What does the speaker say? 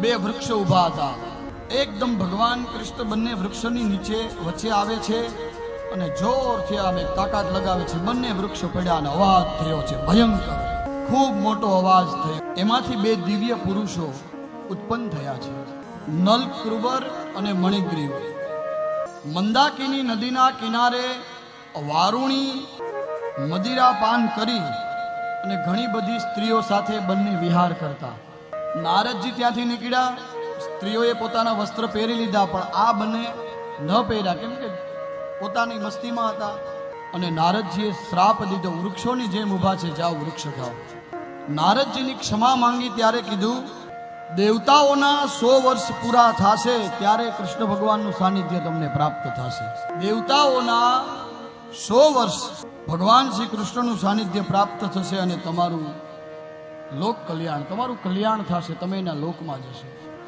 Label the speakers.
Speaker 1: બે વૃક્ષ ઊભા હતા. એકદમ ભગવાન કૃષ્ણ બંને વૃક્ષની નીચે વચ્ચે આવે છે અને જોરથી આમ એક તાકાત લગાવે છે. બંને વૃક્ષો પડ્યા અને અવાજ થયો છે ભયંકર, ખૂબ મોટો અવાજ થયો. એમાંથી બે દિવ્ય પુરુષો ઉત્પન્ન થયા છે, નલકૃબર અને મણિગ્રીવ. મંદાકિની નદીના કિનારે વારુણી મદિરા પાન કરી અને ઘણી બધી સ્ત્રીઓ સાથે બંને વિહાર કરતા. નારદજી ત્યાંથી નીકળ્યા. સ્ત્રીઓએ પોતાના વસ્ત્ર પહેરી લીધા, પણ આ બંને ન પહેર્યા, કેમ કે પોતાની મસ્તીમાં હતા. અને નારદજીએ શ્રાપ દીધો, વૃક્ષોની જેમ ઊભા છે, જાઓ વૃક્ષ ખાઓ. નારદજીની ક્ષમા માંગી ત્યારે કીધું, દેવતાઓના 100 વર્ષ પૂરા થશે ત્યારે કૃષ્ણ ભગવાનનું સાનિધ્ય તમને પ્રાપ્ત થશે. દેવતાઓના 100 વર્ષ ભગવાન શ્રી કૃષ્ણનું સાનિધ્ય પ્રાપ્ત થશે અને તમારું લોક કલ્યાણ, તમારું કલ્યાણ થશે, તમે એના લોકમાં જશો.